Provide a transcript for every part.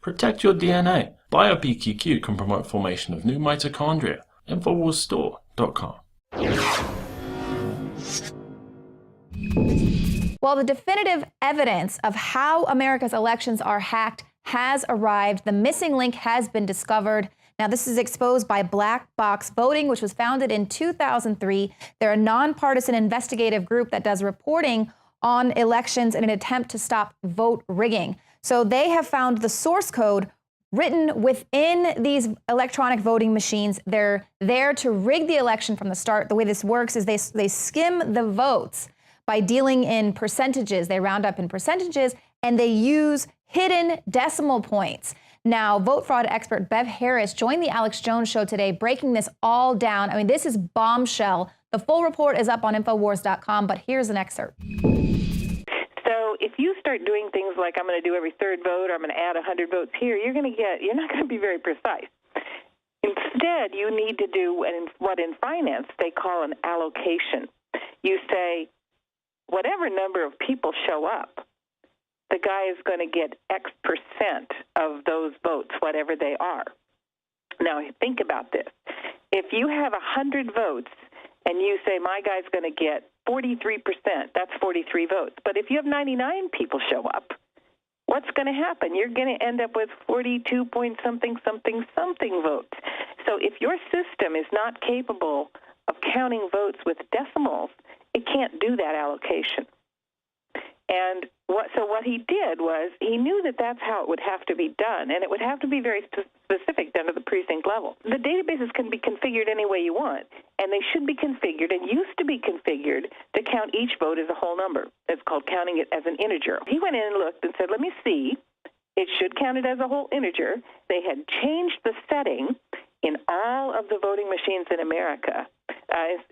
Protect your DNA. BioPQQ can promote formation of new mitochondria. Infowarsstore.com. Well, the definitive evidence of how America's elections are hacked has arrived. The missing link has been discovered. Now, this is exposed by Black Box Voting, which was founded in 2003. They're a nonpartisan investigative group that does reporting on elections in an attempt to stop vote rigging. So they have found the source code written within these electronic voting machines. They're there to rig the election from the start. The way this works is they skim the votes by dealing in percentages. They round up in percentages, and they use hidden decimal points. Now, vote fraud expert Bev Harris joined the Alex Jones Show today, breaking this all down. I mean, this is bombshell. The full report is up on Infowars.com, but here's an excerpt. So if you start doing things like I'm going to do every third vote, or I'm going to add 100 votes here, you're not going to be very precise. Instead, you need to do what in finance they call an allocation. You say, whatever number of people show up, the guy is going to get X percent of those votes, whatever they are. Now, think about this. If you have 100 votes and you say my guy's going to get 43%, that's 43 votes. But if you have 99 people show up, what's going to happen? You're going to end up with 42 point something votes. So if your system is not capable of counting votes with decimals, it can't do that allocation. And what he did was he knew that that's how it would have to be done, and it would have to be very specific down to the precinct level. The databases can be configured any way you want, and they should be configured and used to be configured to count each vote as a whole number. It's called counting it as an integer. He went in and looked and said, let me see. It should count it as a whole integer. They had changed the setting in all of the voting machines in America.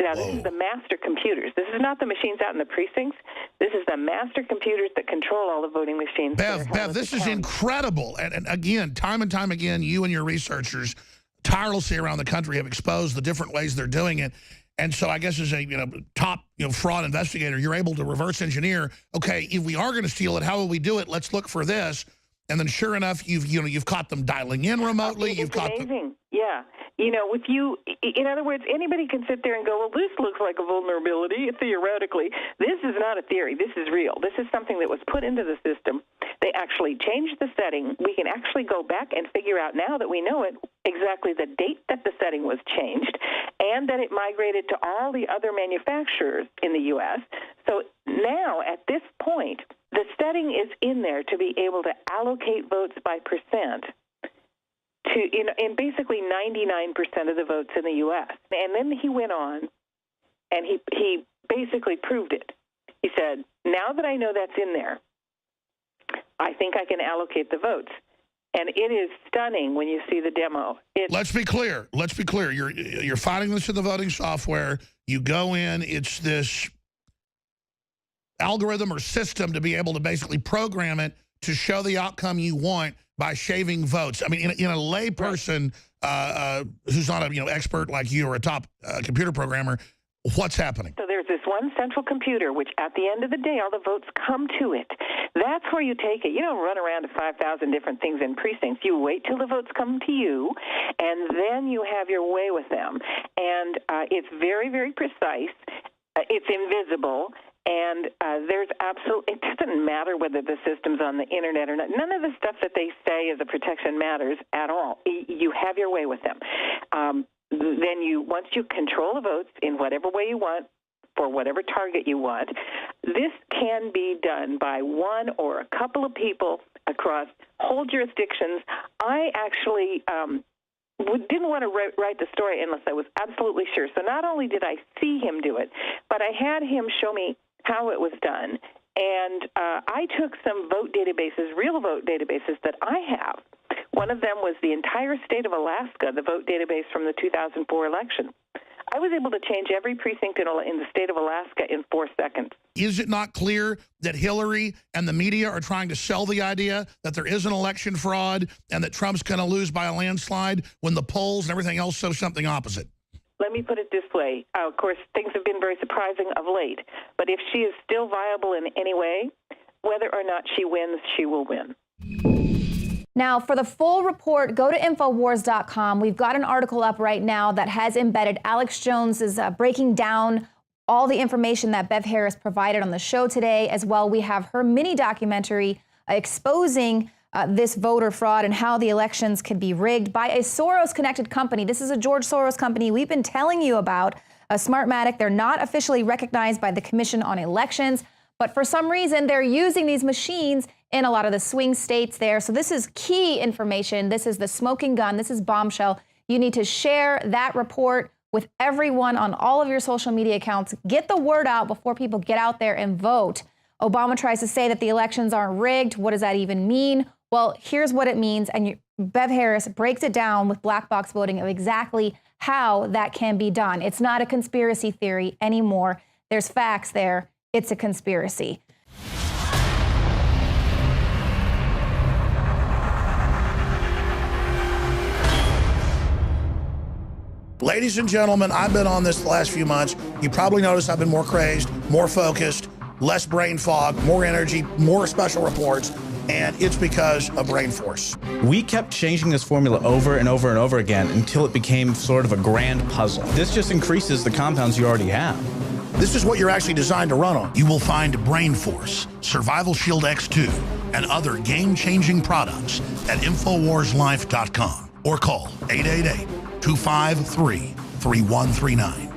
Now, this is the master computers. This is not the machines out in the precincts. This is the master computers that control all the voting machines. Bev, this is incredible. And again, time and time again, you and your researchers tirelessly around the country have exposed the different ways they're doing it. And so I guess as a top fraud investigator, you're able to reverse engineer, okay, if we are going to steal it, how will we do it? Let's look for this. And then sure enough, you've caught them dialing in remotely. It's amazing. Yeah. In other words, anybody can sit there and go, well, this looks like a vulnerability, theoretically. This is not a theory. This is real. This is something that was put into the system. They actually changed the setting. We can actually go back and figure out now that we know it, exactly the date that the setting was changed and that it migrated to all the other manufacturers in the U.S. So now, at this point, the setting is in there to be able to allocate votes by percent to in basically 99% of the votes in the U.S. And then he went on and he basically proved it. He said, now that I know that's in there, I think I can allocate the votes. And it is stunning when you see the demo. Let's be clear. You're finding this in the voting software. You go in, it's this algorithm or system to be able to basically program it to show the outcome you want by shaving votes. I mean, in a lay person who's not a expert like you or a top computer programmer, what's happening? So there's this one central computer, which at the end of the day, all the votes come to it. That's where you take it. You don't run around to 5,000 different things in precincts. You wait till the votes come to you, and then you have your way with them. And it's very, very precise. It's invisible. And it doesn't matter whether the system's on the internet or not. None of the stuff that they say as a protection matters at all. You have your way with them. Then once you control the votes in whatever way you want, for whatever target you want, this can be done by one or a couple of people across whole jurisdictions. I actually didn't want to write the story unless I was absolutely sure. So not only did I see him do it, but I had him show me how it was done. And I took some vote databases, real vote databases that I have. One of them was the entire state of Alaska, the vote database from the 2004 election. I was able to change every precinct in the state of Alaska in 4 seconds. Is it not clear that Hillary and the media are trying to sell the idea that there is an election fraud and that Trump's going to lose by a landslide when the polls and everything else show something opposite? Let me put it this way. Of course, things have been very surprising of late. But if she is still viable in any way, whether or not she wins, she will win. Now, for the full report, go to Infowars.com. We've got an article up right now that has embedded Alex Jones's breaking down all the information that Bev Harris provided on the show today. As well, we have her mini documentary exposing this voter fraud and how the elections could be rigged by a Soros-connected company. This is a George Soros company we've been telling you about, Smartmatic. They're not officially recognized by the Commission on Elections, but for some reason, they're using these machines in a lot of the swing states there. So this is key information. This is the smoking gun. This is bombshell. You need to share that report with everyone on all of your social media accounts. Get the word out before people get out there and vote. Obama tries to say that the elections aren't rigged. What does that even mean? Well, here's what it means. And Bev Harris breaks it down with black box voting of exactly how that can be done. It's not a conspiracy theory anymore. There's facts there. It's a conspiracy. Ladies and gentlemen, I've been on this the last few months. You probably noticed I've been more crazed, more focused, less brain fog, more energy, more special reports, and it's because of Brain Force. We kept changing this formula over and over and over again until it became sort of a grand puzzle. This just increases the compounds you already have. This is what you're actually designed to run on. You will find Brain Force, Survival Shield X2, and other game-changing products at InfoWarsLife.com or call 888-253-3139.